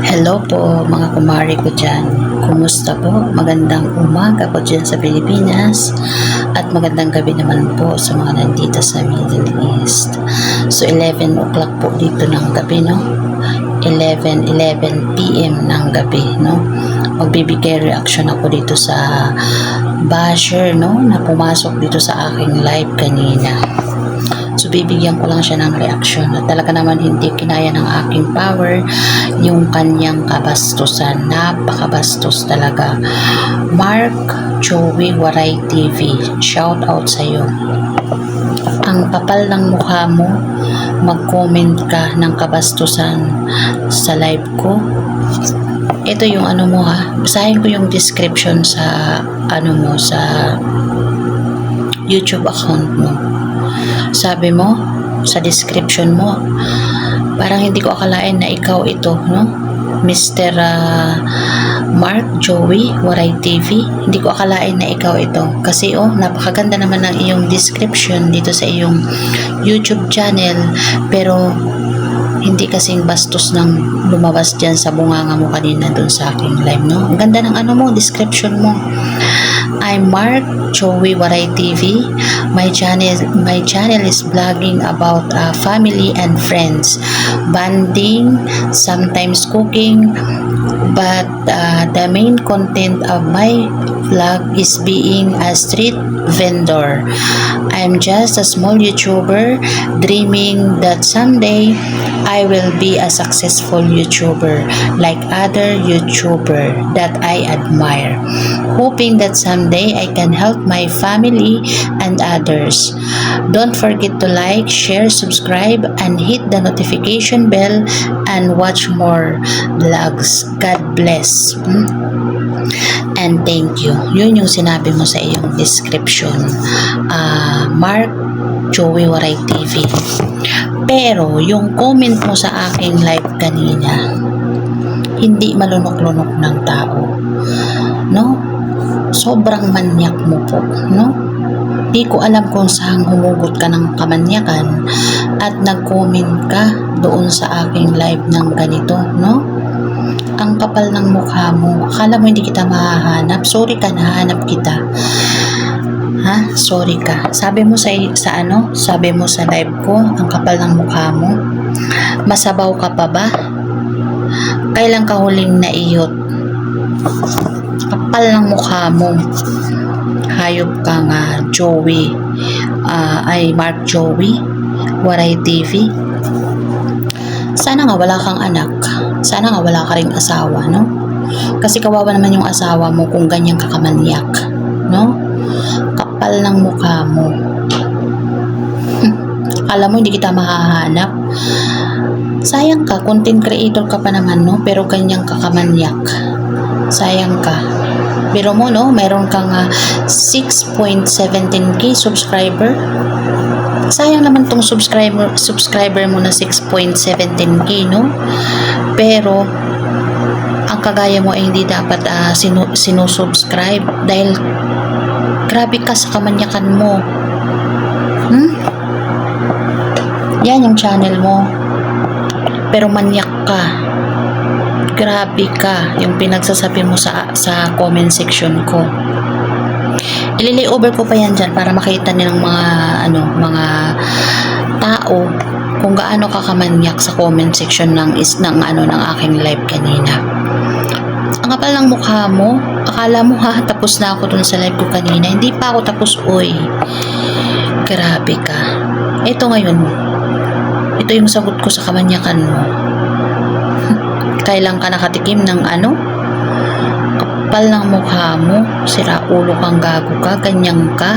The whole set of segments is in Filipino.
Hello po mga kumari ko dyan. Kumusta po? Magandang umaga po dyan sa Pilipinas at magandang gabi naman po sa mga nandito sa Middle East. So 11 o'clock po dito ng gabi, no? 11 p.m. ng gabi, no? Magbibigay reaction ako dito sa basher, no? Na pumasok dito sa aking live kanina. So, bibigyan ko lang siya ng reaksyon at talaga naman hindi kinaya ng aking power yung kanyang kabastusan. Napakabastos talaga. Mark Joey Waray TV, shout out sa iyo. Ang kapal ng mukha mo, mag-comment ka ng kabastusan sa live ko. Ito yung ano mo ha, basahin ko yung description sa ano mo, sa YouTube account mo. Sabi mo sa description mo, parang hindi ko akalain na ikaw ito, no? Mr. Mark Joey Waray TV. Hindi ko akalain na ikaw ito kasi napakaganda naman ng iyong description dito sa iyong YouTube channel, pero hindi kasing bastos ng lumabas dyan sa bunganga mo kanina dun sa aking live, no? Ang ganda ng ano mo, description mo. I'm Mark Joey Waray TV. My channel is vlogging about family and friends, bonding, sometimes cooking, but the main content of my vlog is being a street vendor. I'm just a small YouTuber dreaming that someday I will be a successful YouTuber like other YouTuber that I admire, hoping that someday I can help my family and others. Don't forget to like, share, subscribe, and hit the notification bell and watch more vlogs. God bless. And thank you. Yun yung sinabi mo sa iyong description. Mark Joey Waray TV. Pero yung comment mo sa aking live kanina, hindi malunok-lunok ng tao, no? Sobrang manyak mo po, no? Di ko alam kung saan humugot ka ng kamanyakan at nag-comment ka doon sa aking live ng ganito, no? Ang kapal ng mukha mo. Akala mo hindi kita mahahanap. Sorry ka, nahanap kita. Ha? Sorry ka. Sabi mo sabi mo sa live ko, ang kapal ng mukha mo. Masabaw ka pa ba? Kailan ka huling naiyot? Kapal ng mukha mo. Hayop ka nga, Joey. Mark Joey Waray TV. Sana nga wala kang anak. Sana nga wala ka ring asawa, no? Kasi kawawa naman yung asawa mo kung ganyan kakamanyak, no? Kapal ng mukha mo. Alam mo, hindi kita mahahanap. Sayang ka, content creator ka pa naman, no? Pero ganyang kakamanyak. Sayang ka. Pero mo, no? Meron kang 6.17k subscriber. Sayang naman tong subscriber mo na 6.17k, no? Pero ang kagaya mo ay hindi dapat sinusubscribe dahil grabe ka sa kamanyakan mo. Yan yung channel mo, pero manyak ka. Grabe ka yung pinagsasabi mo sa comment section ko. Ililay over ko pa yan dyan para makita nilang mga tao kung gaano kakamanyak sa comment section ng aking live kanina. Ang kapal ng mukha mo. Akala mo tapos na ako dun sa live ko kanina. Hindi pa ako tapos, oy. Grabe ka. Ito ngayon. Ito yung sagot ko sa kamanyakan mo. Kailan ka nakatikim ng kapal ng mukha mo, sira ulo kang, gago ka, ganyan ka,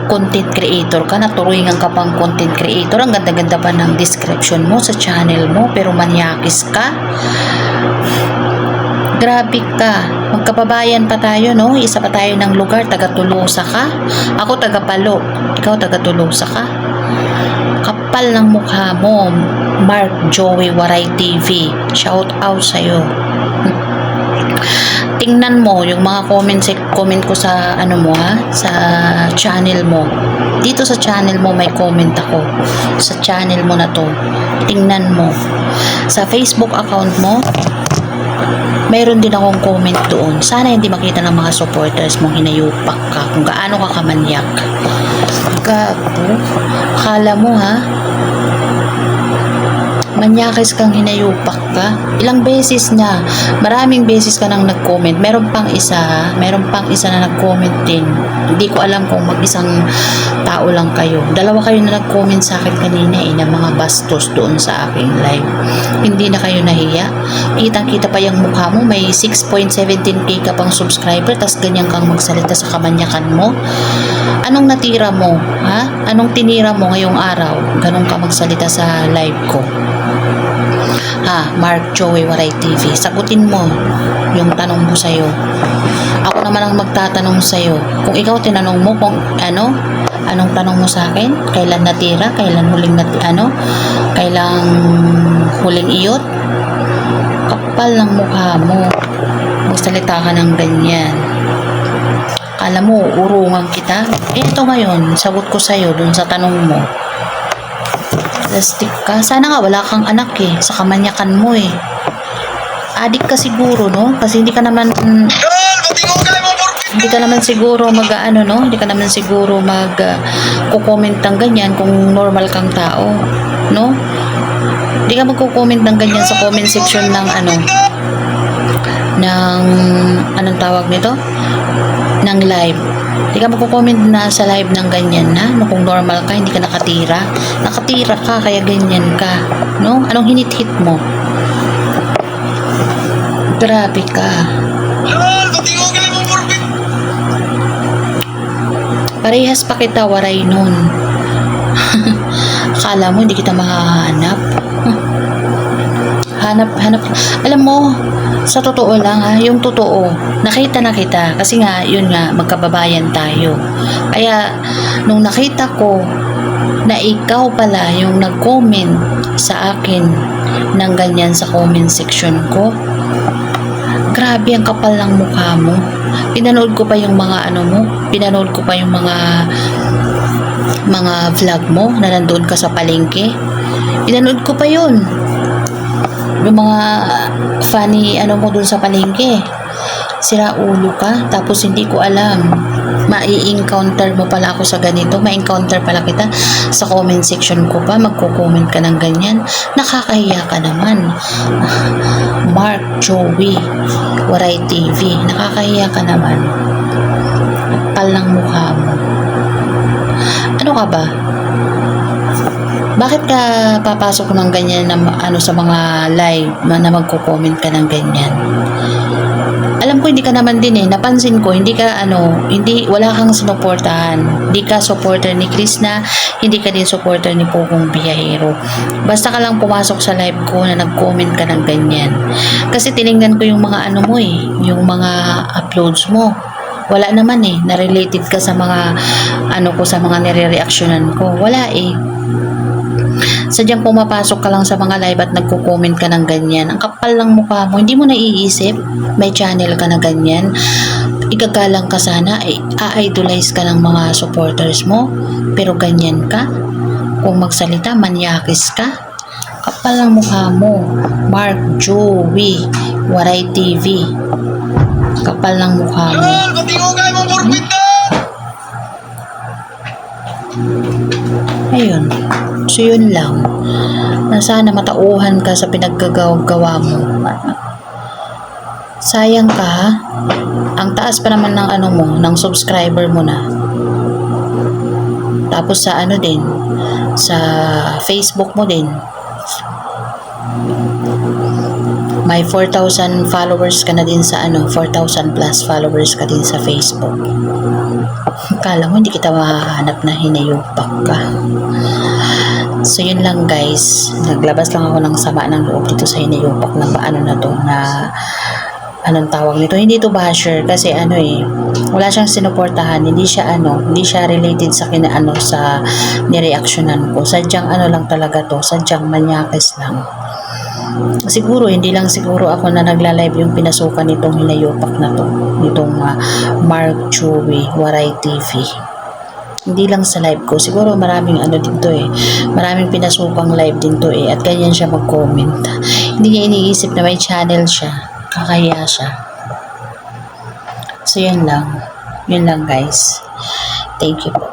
content creator ka, naturuingan ka pang content creator, ang ganda-ganda pa ng description mo sa channel mo, pero manyakis ka. Grabe ka. Magkababayan pa tayo, no? Isa pa tayo ng lugar, taga-Tolosa ka. Ako taga-Palo, ikaw taga-Tolosa ka. Kapal ng mukha mo, Mark Joey Waray TV. Shout out sa'yo. tingnan mo yung mga comment ko sa ano mo sa channel mo. Dito sa channel mo may comment ako. Sa channel mo na to. Tingnan mo. Sa Facebook account mo, mayroon din akong comment doon. Sana hindi makita ng mga supporters mong hinayupak ka kung gaano ka kamanyak. Gago. Akala mo manyakis kang hinayupak ka. Ilang beses na, maraming beses ka nang nag-comment. Meron pang isa na nag-comment din. Hindi ko alam kung mag-isang tao lang kayo. Dalawa kayo na nag-comment sa akin kanina ng mga bastos doon sa aking live. Hindi na kayo nahiya. Kitang-kita pa yung mukha mo. May 6.17k ka pang subscriber, tas ganyan kang magsalita sa kamanyakan mo. Anong natira mo? Anong tinira mo ngayong araw? Ganun ka magsalita sa live ko. Mark Joey Waray TV, sagutin mo yung tanong ko sa'yo. Ako naman ang magtatanong sa'yo. Kung ikaw tinanong mo kung anong tanong mo sa akin? Kailan natira? Kailan kailang huling iyot? Kapal ng mukha mo. Magsalita ka ng ganyan. Alam mo, urungan kita. Ito ngayon, sagot ko sa'yo dun sa tanong mo. Plastic ka. Sana nga wala kang anak sa kamanyakan mo Adik ka siguro, no? Kasi hindi ka naman siguro hindi ka naman siguro kukomment ng ganyan kung normal kang tao, no? Hindi ka magko-comment ng ganyan sa comment section ng anong tawag nito? Ng live. Hindi ka magko-comment na sa live ng ganyan kung normal ka, hindi ka nakatira ka, kaya ganyan ka, no? Anong hinit-hit mo? Grabe ka. Parehas pa kita, waray nun. Akala mo hindi kita makahanap? Hanap. Alam mo, sa totoo lang yung totoo, nakita na kita. Kasi nga, yun nga, magkababayan tayo. Kaya, nung nakita ko na ikaw pala yung nag-comment sa akin ng ganyan sa comment section ko, grabe ang kapal ng mukha mo. Pinanood ko pa yung mga pinanood ko pa yung mga vlog mo na nandoon ka sa palengke. Pinanood ko pa yun. Yung mga funny mo dun sa palengke. Sira ulo ka, tapos hindi ko alam. Mai-encounter mo pala ako sa ganito. Ma-encounter pala kita sa comment section ko pa. Magko-comment ka ng ganyan. Nakakahiya ka naman. Mark Joey Waray TV. Nakakahiya ka naman. Kapal ng mukha mo. Ano ka ba? Bakit ka papasok ng ganyan na sa mga live na magko-comment ka ng ganyan? Alam ko hindi ka naman din napansin ko hindi ka wala kang sinuportahan. Hindi ka supporter ni Krishna, hindi ka din supporter ni Pogong Biyahero. Basta ka lang pumasok sa live ko na nag-comment ka ng ganyan. Kasi tiningnan ko yung mga yung mga uploads mo. Wala naman na related ka sa mga sa mga nire-reactionan ko. Wala Sadyang pumapasok ka lang sa mga live at nagko-comment ka ng ganyan. Ang kapal ng mukha mo. Hindi mo naiisip, may channel ka na ganyan. Igagalang ka sana, a-idolize ka ng mga supporters mo. Pero ganyan ka. Kung magsalita, manyakis ka. Kapal ng mukha mo. Mark Joey Waray TV. Kapal ng mukha mo. Ayun. So yun lang. Na sana matauhan ka sa pinaggagawa mo. Sayang ka Ang taas pa naman ng ng subscriber mo na. Tapos sa din, sa Facebook mo din. May 4,000 followers ka na din sa 4,000 plus followers ka din sa Facebook. Kala mo hindi kita mahahanap na hinayupak ka. So yun lang guys, naglabas lang ako ng sama ng loob dito sa hinayupak na anong tawag nito, hindi to basher kasi wala siyang sinuportahan, hindi siya related sa sa nireaksyonan ko. Sadyang lang talaga to, sadyang manyakis lang. siguro, hindi lang siguro ako na nagla-live yung pinasukan nitong hinayupak na to, nitong Mark Chewy, Waray TV. Hindi lang sa live ko, siguro maraming ano din to maraming pinasukang live din to at ganyan siya mag-comment. Hindi niya iniisip na may channel siya, kakaya siya. So yun lang guys. Thank you po.